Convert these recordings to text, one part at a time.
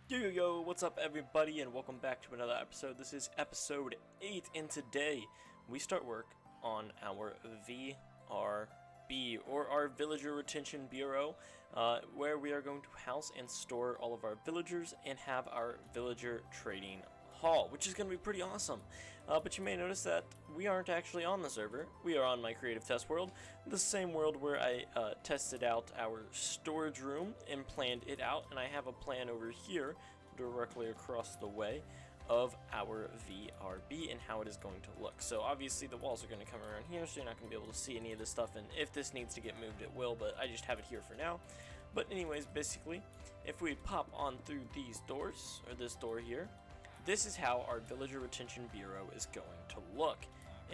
Yo, what's up everybody, and welcome back to another episode. This is episode 8, and today we start work on our VRB, or our Villager Retention Bureau, where we are going to house and store all of our villagers and have our villager trading hall, which is going to be pretty awesome. But you may notice that we aren't actually on the server. We are on my creative test world, the same world where I tested out our storage room and planned it out, and I have a plan over here directly across the way of our VRB and how it is going to look. So obviously the walls are going to come around here, so you're not going to be able to see any of this stuff, and if this needs to get moved it will, but I just have it here for now. But anyways, basically, if we pop on through these doors, or this door here, this is how our Villager Retention Bureau is going to look.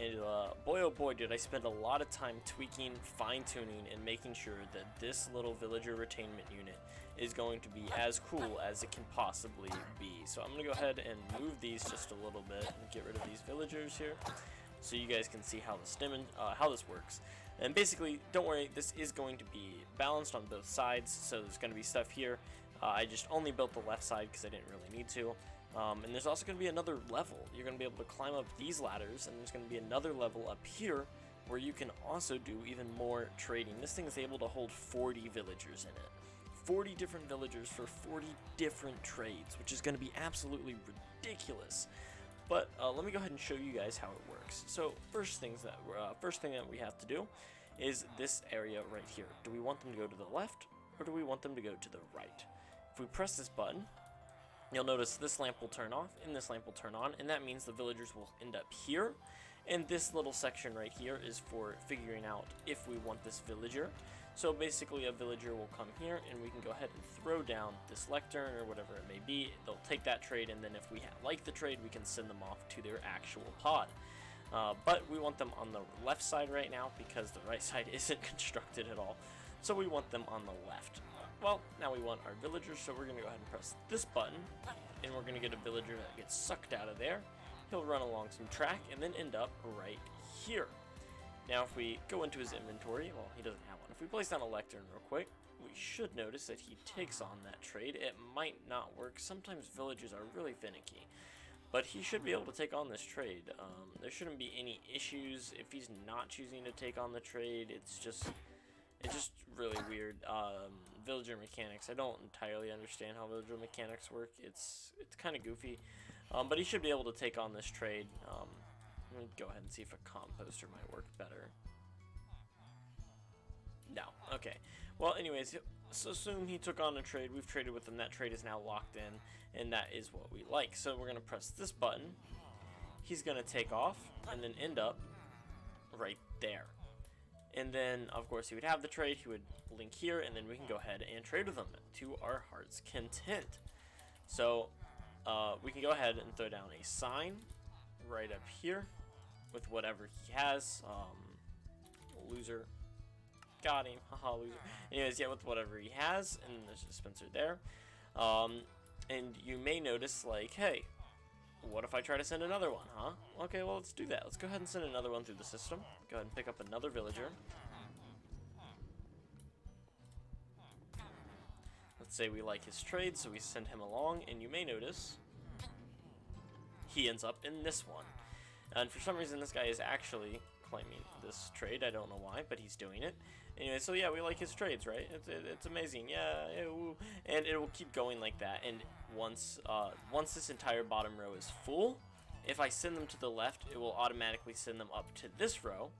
And boy oh boy did I spend a lot of time tweaking, fine-tuning, and making sure that this little villager retainment unit is going to be as cool as it can possibly be. So I'm going to go ahead and move these just a little bit and get rid of these villagers here, so you guys can see how this works. And basically, don't worry, this is going to be balanced on both sides, so there's going to be stuff here. I just only built the left side because I didn't really need to. And there's also going to be another level. You're going to be able to climb up these ladders, and there's going to be another level up here where you can also do even more trading. This thing is able to hold 40 villagers in it. 40 different villagers for 40 different trades, which is going to be absolutely ridiculous. But let me go ahead and show you guys how it works. So first thing that we have to do is this area right here. Do we want them to go to the left, or do we want them to go to the right? If we press this button, you'll notice this lamp will turn off and this lamp will turn on, and that means the villagers will end up here. And this little section right here is for figuring out if we want this villager. So basically a villager will come here, and we can go ahead and throw down this lectern or whatever it may be. They'll take that trade, and then if we like the trade, we can send them off to their actual pod. But we want them on the left side right now because the right side isn't constructed at all. So we want them on the left. Well, now we want our villagers, so we're going to go ahead and press this button, and we're going to get a villager that gets sucked out of there. He'll run along some track and then end up right here. Now if we go into his inventory, well, he doesn't have one. If we place down a lectern real quick, we should notice that he takes on that trade. It might not work. Sometimes villagers are really finicky. But he should be able to take on this trade. There shouldn't be any issues if he's not choosing to take on the trade. It's just really weird. Villager mechanics, I don't entirely understand how villager mechanics work. It's kind of goofy, but he should be able to take on this trade. Let me go ahead and see if a composter might work better. No. Okay. Well, anyways, so assume he took on a trade. We've traded with him. That trade is now locked in, and that is what we like. So we're going to press this button. He's going to take off and then end up right there. And then, of course, he would have the trade. He would link here, and then we can go ahead and trade with him to our heart's content. So we can go ahead and throw down a sign right up here with whatever he has. Loser. Got him. Haha, loser. Anyways, yeah, with whatever he has, and there's a dispenser there. And you may notice, like, hey, what if I try to send another one, huh? Okay, well, let's do that. Let's go ahead and send another one through the system. Go ahead and pick up another villager. Let's say we like his trade, so we send him along, and you may notice he ends up in this one. And for some reason, this guy is actually claiming this trade. I don't know why, but he's doing it. Anyway, so yeah, we like his trades, right? It's amazing. Yeah, and it will keep going like that. And once this entire bottom row is full, if I send them to the left, it will automatically send them up to this row,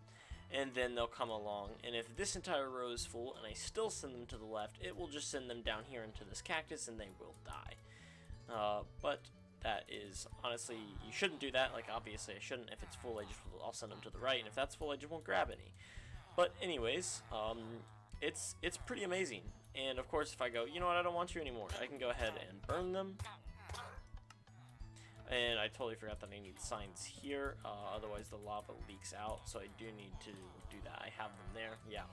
and then they'll come along. And if this entire row is full and I still send them to the left, it will just send them down here into this cactus, and they will die. But that is, honestly, you shouldn't do that. Like, obviously I shouldn't. If it's full, I'll send them to the right, and if that's full, I just won't grab any. But anyways, it's pretty amazing. And of course, if I go, you know what, I don't want you anymore, I can go ahead and burn them. And I totally forgot that I need signs here, otherwise the lava leaks out, so I do need to do that. I have them there, yeah.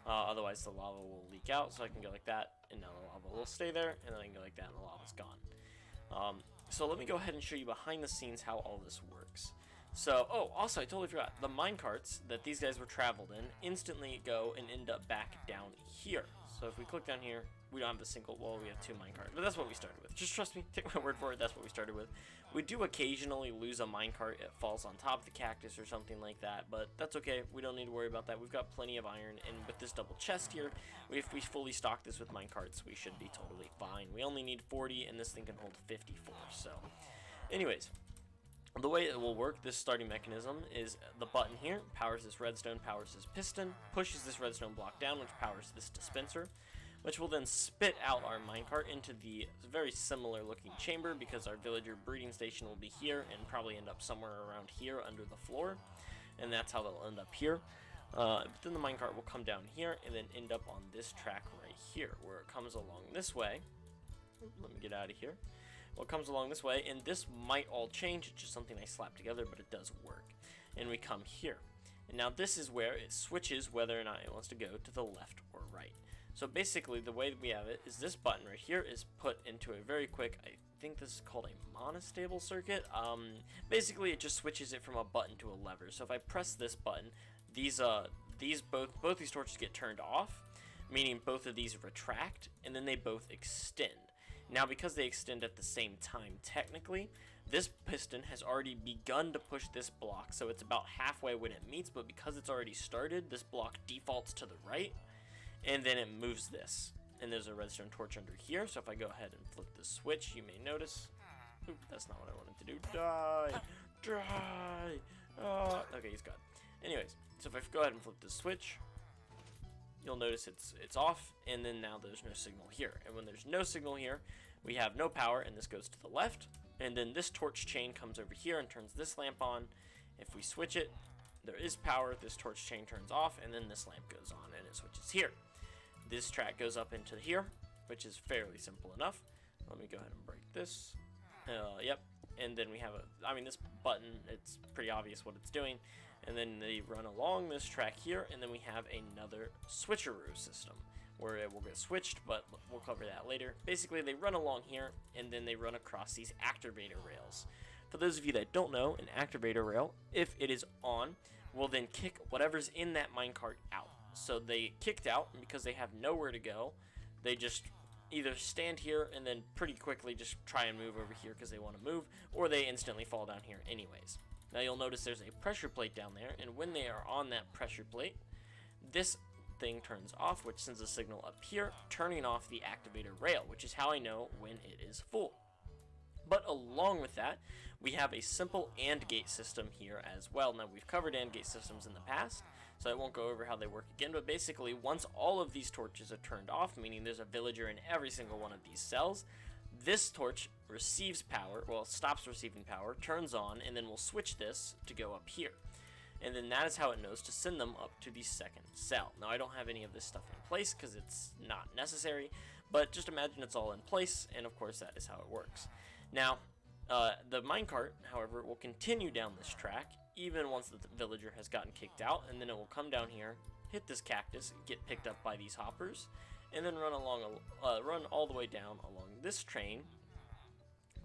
Otherwise the lava will leak out, so I can go like that, and now the lava will stay there, and then I can go like that, and the lava's gone. So let me go ahead and show you behind the scenes how all this works. So, oh, also, I totally forgot. The minecarts that these guys were traveled in instantly go and end up back down here. So if we click down here, we don't have a single, well, we have 2 minecart, but that's what we started with. Just trust me, take my word for it, that's what we started with. We do occasionally lose a minecart, it falls on top of the cactus or something like that, but that's okay, we don't need to worry about that. We've got plenty of iron, and with this double chest here, if we fully stock this with minecarts, we should be totally fine. We only need 40, and this thing can hold 54, so. Anyways, the way it will work, this starting mechanism, is the button here powers this redstone, powers this piston, pushes this redstone block down, which powers this dispenser, which will then spit out our minecart into the very similar looking chamber, because our villager breeding station will be here and probably end up somewhere around here under the floor, and that's how they'll end up here. But then the minecart will come down here and then end up on this track right here, where it comes along this way. Let me get out of here. Well, it comes along this way, and this might all change. It's just something I slapped together, but it does work. And we come here. And now this is where it switches whether or not it wants to go to the left or right. So basically, the way that we have it is this button right here is put into a very quick, I think this is called a monostable circuit. Basically, it just switches it from a button to a lever. So if I press this button, both these torches get turned off, meaning both of these retract, and then they both extend. Now, because they extend at the same time, technically, this piston has already begun to push this block, so it's about halfway when it meets, but because it's already started, this block defaults to the right, and then it moves this. And there's a redstone torch under here, so if I go ahead and flip the switch, you may notice, oop, that's not what I wanted to do, die, okay, he's gone. Anyways, so if I go ahead and flip the switch, you'll notice it's off, and then now there's no signal here. And when there's no signal here, we have no power, and this goes to the left, and then this torch chain comes over here and turns this lamp on. If we switch it, there is power, this torch chain turns off, and then this lamp goes on, and it switches here. This track goes up into here, which is fairly simple enough. Let me go ahead and break this. Yep, and then we have this button, it's pretty obvious what it's doing. And then they run along this track here, and then we have another switcheroo system where it will get switched, but we'll cover that later. Basically, they run along here, and then they run across these activator rails. For those of you that don't know, an activator rail, if it is on, will then kick whatever's in that minecart out. So they kicked out, and because they have nowhere to go, they just either stand here and then pretty quickly just try and move over here because they want to move, or they instantly fall down here anyways. Now you'll notice there's a pressure plate down there, and when they are on that pressure plate, this thing turns off, which sends a signal up here, turning off the activator rail, which is how I know when it is full. But along with that, we have a simple AND gate system here as well. Now we've covered AND gate systems in the past, so I won't go over how they work again, but basically once all of these torches are turned off, meaning there's a villager in every single one of these cells, this torch receives power, well, stops receiving power, turns on, and then we'll switch this to go up here. And then that is how it knows to send them up to the second cell. Now, I don't have any of this stuff in place because it's not necessary, but just imagine it's all in place, and of course that is how it works. Now, the minecart, however, will continue down this track, even once the villager has gotten kicked out, and then it will come down here, hit this cactus, get picked up by these hoppers, and then run all the way down along this train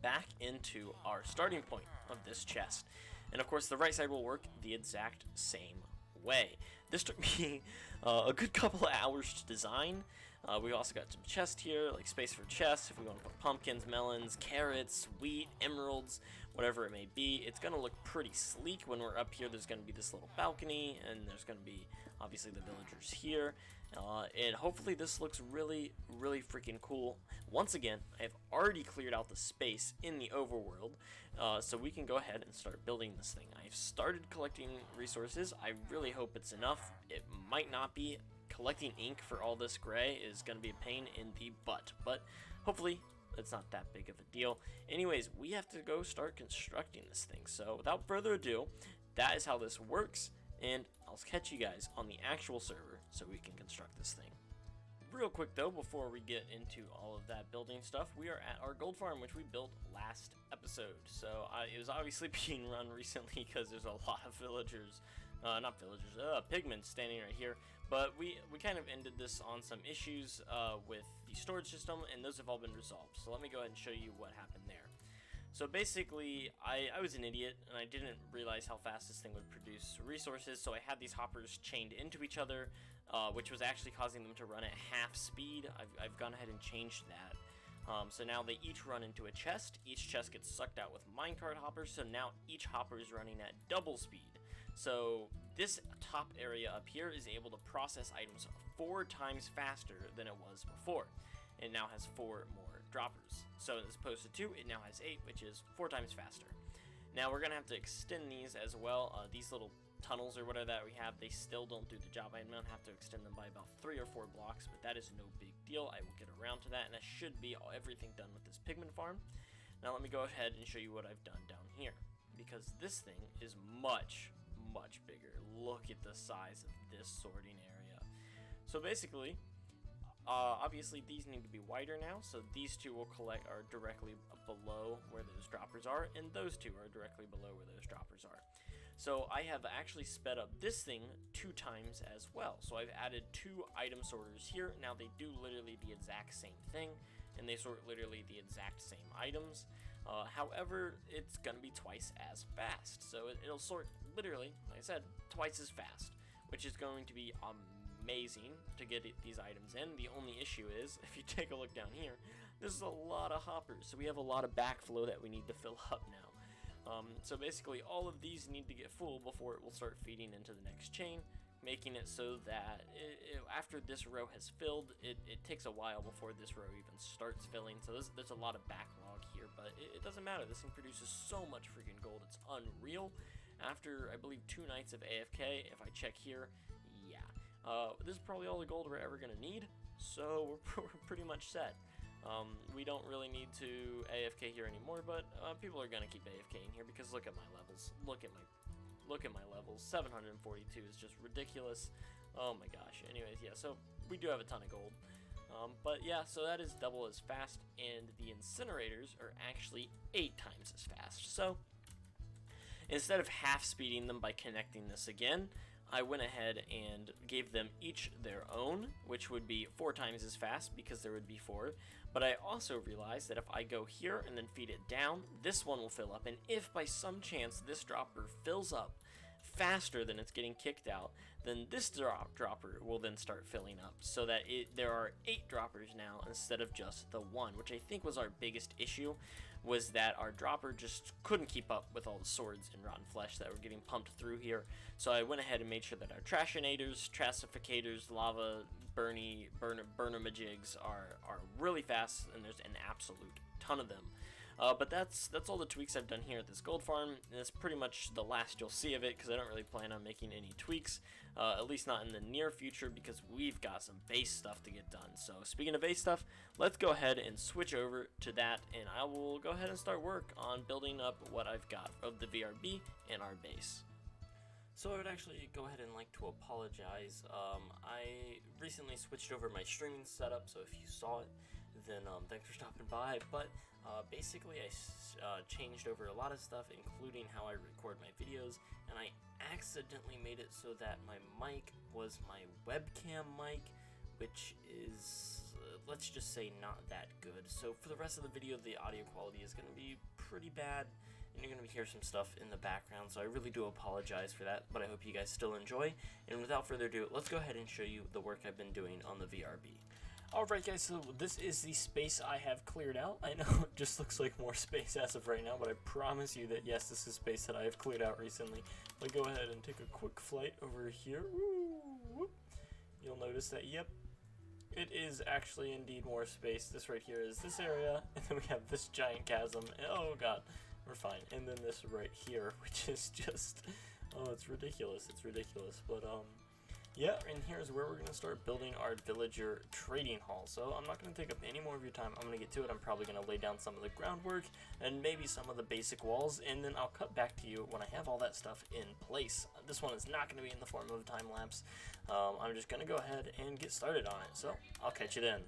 back into our starting point of this chest. And of course the right side will work the exact same way. This took me a good couple of hours to design. We also got some chests here, like space for chests if we want to put pumpkins, melons, carrots, wheat, emeralds, whatever it may be. It's going to look pretty sleek when we're up here. There's going to be this little balcony, and there's going to be obviously the villagers here. And hopefully this looks really, really freaking cool. Once again, I've already cleared out the space in the overworld, so we can go ahead and start building this thing. I've started collecting resources. I really hope it's enough. It might not be. Collecting ink for all this gray is going to be a pain in the butt, but hopefully it's not that big of a deal. Anyways, we have to go start constructing this thing. So without further ado, that is how this works, and I'll catch you guys on the actual server so we can construct this thing. Real quick though, before we get into all of that building stuff, we are at our gold farm, which we built last episode. So it was obviously being run recently because there's a lot of villagers, pigmen standing right here. But we kind of ended this on some issues with the storage system, and those have all been resolved. So let me go ahead and show you what happened there. So basically, I was an idiot, and I didn't realize how fast this thing would produce resources, so I had these hoppers chained into each other which was actually causing them to run at half speed. I've gone ahead and changed that. So now they each run into a chest. Each chest gets sucked out with minecart hoppers, so now each hopper is running at double speed. So this top area up here is able to process items 4 times faster than it was before. It now has 4 more droppers. So as opposed to 2, it now has 8, which is 4 times faster. Now we're going to have to extend these as well. These little tunnels or whatever that we have, they still don't do the job. I'm going to have to extend them by about 3 or 4 blocks, but that is no big deal. I will get around to that, and that should be everything done with this pigment farm. Now let me go ahead and show you what I've done down here, because this thing is much bigger. Look at the size of this sorting area. So basically, obviously these need to be wider now, so these two are directly below where those droppers are, and those two are directly below where those droppers are. So I have actually sped up this thing 2 times as well. So I've added 2 item sorters here. Now they do literally the exact same thing, and they sort literally the exact same items. However, it's gonna be twice as fast. So it'll sort literally, like I said, twice as fast, which is going to be amazing to get these items in. The only issue is, if you take a look down here, this is a lot of hoppers. So we have a lot of backflow that we need to fill up now. So basically all of these need to get full before it will start feeding into the next chain, making it so that after this row has filled, it takes a while before this row even starts filling. So there's a lot of backlog here, but it doesn't matter. This thing produces so much freaking gold. It's unreal. After, I believe, 2 nights of AFK, if I check here, yeah. This is probably all the gold we're ever going to need, so we're pretty much set. We don't really need to AFK here anymore, but people are going to keep AFK in here because look at my levels. Look at my levels. 742 is just ridiculous. Oh my gosh. Anyways, yeah, so we do have a ton of gold. But yeah, so that is double as fast, and the incinerators are actually 8 times as fast. So instead of half speeding them by connecting this again, I went ahead and gave them each their own, which would be 4 times as fast because there would be 4. But I also realized that if I go here and then feed it down, this one will fill up. And if by some chance this dropper fills up faster than it's getting kicked out, then this dropper will then start filling up, so that there are 8 droppers now instead of just the 1, which I think was our biggest issue, was that our dropper just couldn't keep up with all the swords and rotten flesh that were getting pumped through here. So I went ahead and made sure that our trashinators, trasificators, lava burner-majigs are really fast, and there's an absolute ton of them. But that's all the tweaks I've done here at this gold farm, and that's pretty much the last you'll see of it, because I don't really plan on making any tweaks, at least not in the near future, because we've got some base stuff to get done. So speaking of base stuff, let's go ahead and switch over to that, and I will go ahead and start work on building up what I've got of the VRB and our base. So I would actually go ahead and like to apologize. I recently switched over my streaming setup, so if you saw it, then thanks for stopping by. But basically I changed over a lot of stuff, including how I record my videos, and I accidentally made it so that my mic was my webcam mic, which is, let's just say, not that good. So for the rest of the video, the audio quality is going to be pretty bad, and you're going to hear some stuff in the background, so I really do apologize for that, but I hope you guys still enjoy. And without further ado, let's go ahead and show you the work I've been doing on the VRB. Alright guys, so this is the space I have cleared out. I know it just looks like more space as of right now, but I promise you that yes, this is space that I have cleared out recently. I'll go ahead and take a quick flight over here. Woo! You'll notice that, yep, it is actually indeed more space. This right here is this area, and then we have this giant chasm, and oh god, we're fine. And then this right here, which is just, oh, it's ridiculous, but yeah, and here's where we're going to start building our villager trading hall. So I'm not going to take up any more of your time. I'm going to get to it. I'm probably going to lay down some of the groundwork and maybe some of the basic walls, and then I'll cut back to you when I have all that stuff in place. This one is not going to be in the form of a time lapse. I'm just going to go ahead and get started on it. So I'll catch you then.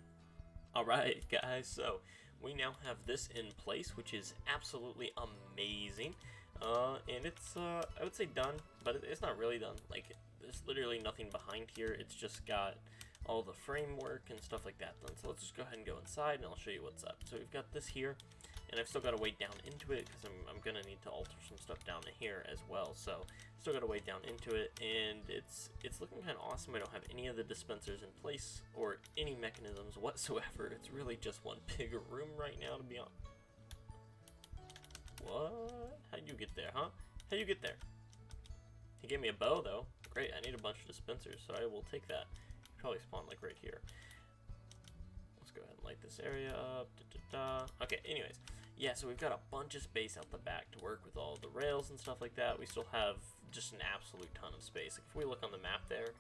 Alright guys, so we now have this in place, which is absolutely amazing. And it's, I would say done, but it's not really done. Like, there's literally nothing behind here. It's just got all the framework and stuff like that done. So let's just go ahead and go inside, and I'll show you what's up. So we've got this here. and I've still got to wade down into it because I'm gonna need to alter some stuff down here as well. So still got to wade down into it, and it's looking kind of awesome. I don't have any of the dispensers in place or any mechanisms whatsoever. It's really just one big room right now, to be honest. What? How'd you get there, huh? How'd you get there? He gave me a bow, though. Great, I need a bunch of dispensers, so I will take that. Probably spawn like right here. Let's go ahead and light this area up. Okay, anyways. Yeah, so we've got a bunch of space out the back to work with all the rails and stuff like that. We still have just an absolute ton of space. Like, if we look on the map there,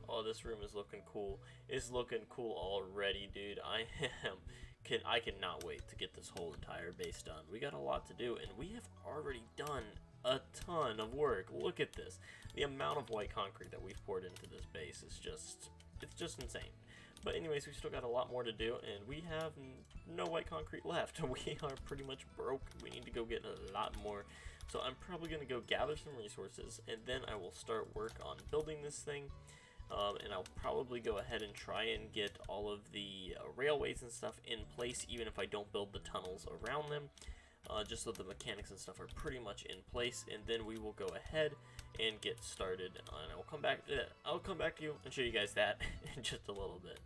oh, this room is looking cool. It's looking cool already, dude. I cannot wait to get this whole entire base done. We got a lot to do, and we have already done a ton of work. Look at this. The amount of white concrete that we've poured into this base is it's just insane. But anyways, we still got a lot more to do, and we have no white concrete left. We are pretty much broke. We need to go get a lot more. So I'm probably going to go gather some resources, and then I will start work on building this thing. And I'll probably go ahead and try and get all of the railways and stuff in place, even if I don't build the tunnels around them. Just so the mechanics and stuff are pretty much in place, and then we will go ahead and get started. And I'll come back to you and show you guys that in just a little bit.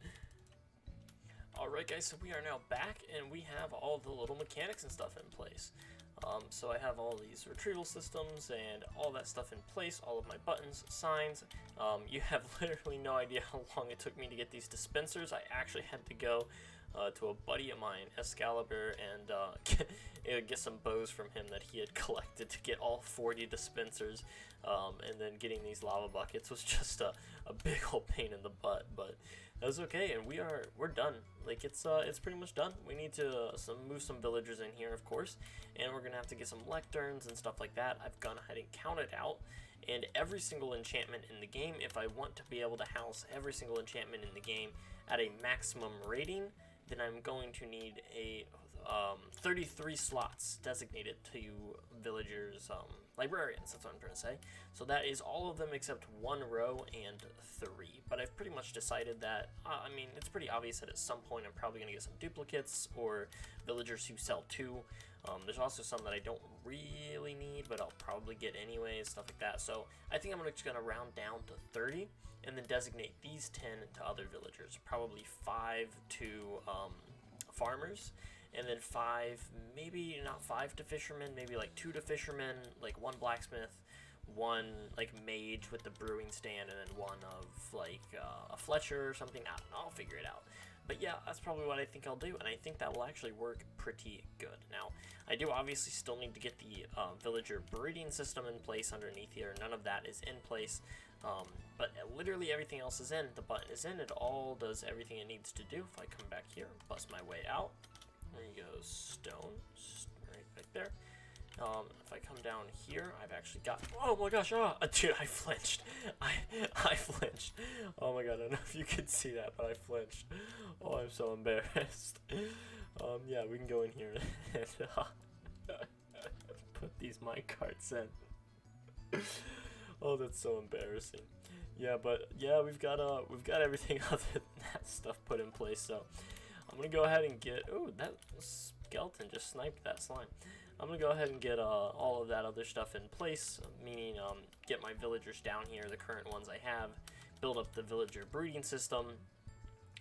Alright guys, so we are now back, and we have all the little mechanics and stuff in place. So I have all these retrieval systems and all that stuff in place, all of my buttons, signs. You have literally no idea how long it took me to get these dispensers. I actually had to go to a buddy of mine, Excalibur, and get some bows from him that he had collected to get all 40 dispensers. And then getting these lava buckets was just a big old pain in the butt, but that was okay, and we're done. Like, it's pretty much done. We need to move some villagers in here, of course, and we're gonna have to get some lecterns and stuff like that. I've gone ahead and counted out, and every single enchantment in the game, if I want to be able to house every single enchantment in the game at a maximum rating, then I'm going to need a 33 slots designated to villagers, librarians, that's what I'm trying to say. So that is all of them except one row and 3. But I've pretty much decided that, I mean, it's pretty obvious that at some point I'm probably going to get some duplicates or villagers who sell 2. There's also some that I don't really need, but I'll probably get anyway, stuff like that. So I think I'm just going to round down to 30 and then designate these 10 to other villagers. Probably 5 to farmers, and then 5, maybe not 5 to fishermen, maybe like 2 to fishermen, like 1 blacksmith, 1 like mage with the brewing stand, and then 1 of like a Fletcher or something. I don't know, I'll figure it out. But yeah, that's probably what I think I'll do, and I think that will actually work pretty good. Now, I do obviously still need to get the villager breeding system in place underneath here. None of that is in place, but literally everything else is in. The button is in. It all does everything it needs to do. If I come back here, bust my way out, there you go, stone, right back there. If I come down here, I've actually got, oh my gosh, dude, I flinched. I flinched. Oh my god, I don't know if you can see that, but I flinched. Oh, I'm so embarrassed. Yeah, we can go in here and put these minecarts in. Oh, that's so embarrassing. Yeah, but yeah, we've got everything other than that stuff put in place, so I'm gonna go ahead and get, ooh, that skeleton just sniped that slime. I'm gonna go ahead and get all of that other stuff in place, meaning get my villagers down here, the current ones I have, build up the villager breeding system,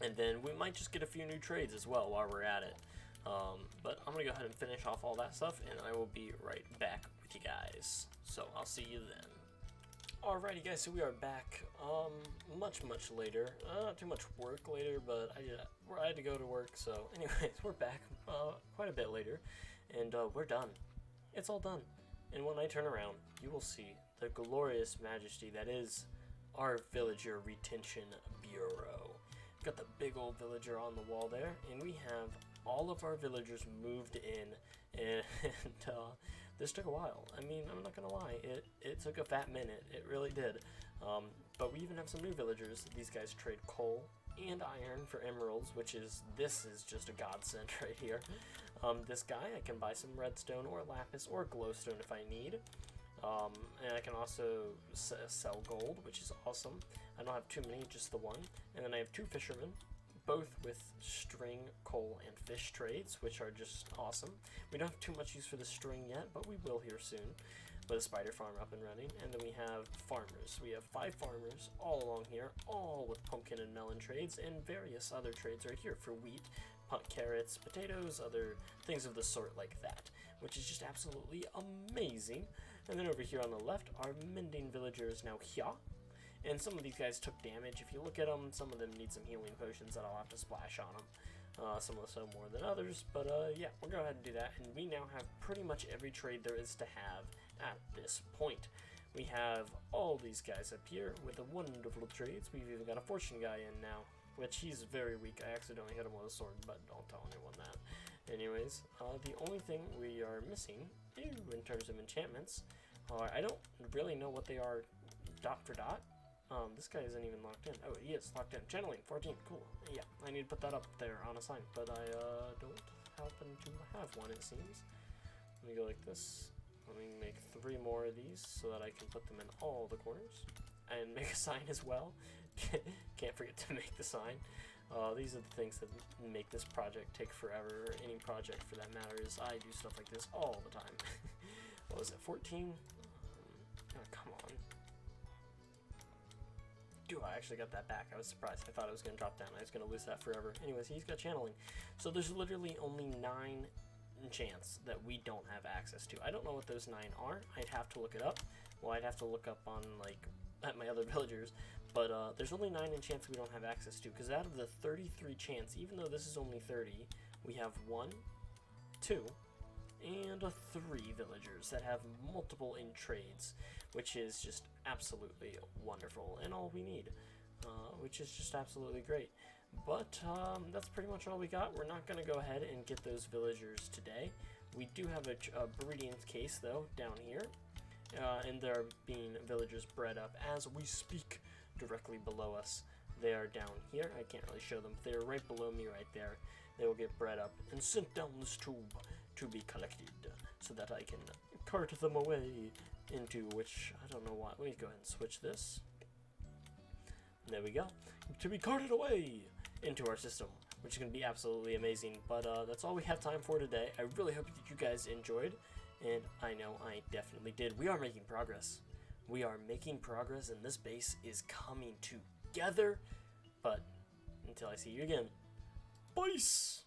and then we might just get a few new trades as well while we're at it. But I'm gonna go ahead and finish off all that stuff, and I will be right back with you guys. So I'll see you then. Alrighty guys, so we are back much later. Not too much work later, but I had to go to work, so anyways, we're back quite a bit later, and we're done. It's all done. And when I turn around, you will see the glorious majesty that is our Villager Retention Bureau. We've got the big old villager on the wall there, and we have all of our villagers moved in, and this took a while. I mean, I'm not gonna lie, it took a fat minute, it really did. But we even have some new villagers. These guys trade coal and iron for emeralds, this is just a godsend right here. This guy, I can buy some redstone or lapis or glowstone if I need. And I can also sell gold, which is awesome. I don't have too many, just the one. And then I have 2 fishermen, both with string, coal, and fish trades, which are just awesome. We don't have too much use for the string yet, but we will here soon. With a spider farm up and running. And then we have farmers. We have 5 farmers all along here, all with pumpkin and melon trades, and various other trades right here for wheat, carrots, potatoes, other things of the sort like that, which is just absolutely amazing. And then over here on the left are mending villagers now here. And some of these guys took damage. If you look at them, some of them need some healing potions that I'll have to splash on them. Some of them more than others, but yeah, we'll go ahead and do that. And we now have pretty much every trade there is to have at this point. We have all these guys up here with the wonderful trades. We've even got a fortune guy in now, which he's very weak. I accidentally hit him with a sword, but don't tell anyone that. Anyways, the only thing we are missing in terms of enchantments are, I don't really know what they are dot for dot. This guy isn't even locked in. Oh, he is locked in. Channeling, 14, cool. Yeah, I need to put that up there on a sign, but I don't happen to have one, it seems. Let me go like this. Let me make 3 more of these so that I can put them in all the corners. And make a sign as well. Can't forget to make the sign. These are the things that make this project take forever, or any project for that matter, is I do stuff like this all the time. What was it, 14? Oh, come on. Dude, I actually got that back. I was surprised. I thought it was going to drop down. I was going to lose that forever. Anyways, he's got channeling. So there's literally only 9 enchants that we don't have access to. I don't know what those 9 are. I'd have to look it up. Well, I'd have to look up on, like, at my other villagers. But there's only 9 enchants we don't have access to. Because out of the 33 chants, even though this is only 30, we have 1, 2, and 3 villagers that have multiple in trades, which is just absolutely wonderful and all we need, which is just absolutely great. But that's pretty much all we got. We're not going to go ahead and get those villagers today. We do have a breeding case though down here, and there are being villagers bred up as we speak directly below us. They are down here. I can't really show them. They're right below me right there. They will get bred up and sent down this tube to be collected so that I can cart them away into, which I don't know why. Let me go ahead and switch this. There we go. To be carted away into our system, which is going to be absolutely amazing. But that's all we have time for today. I really hope that you guys enjoyed, and I know I definitely did. We are making progress. We are making progress, and this base is coming together. But until I see you again, peace!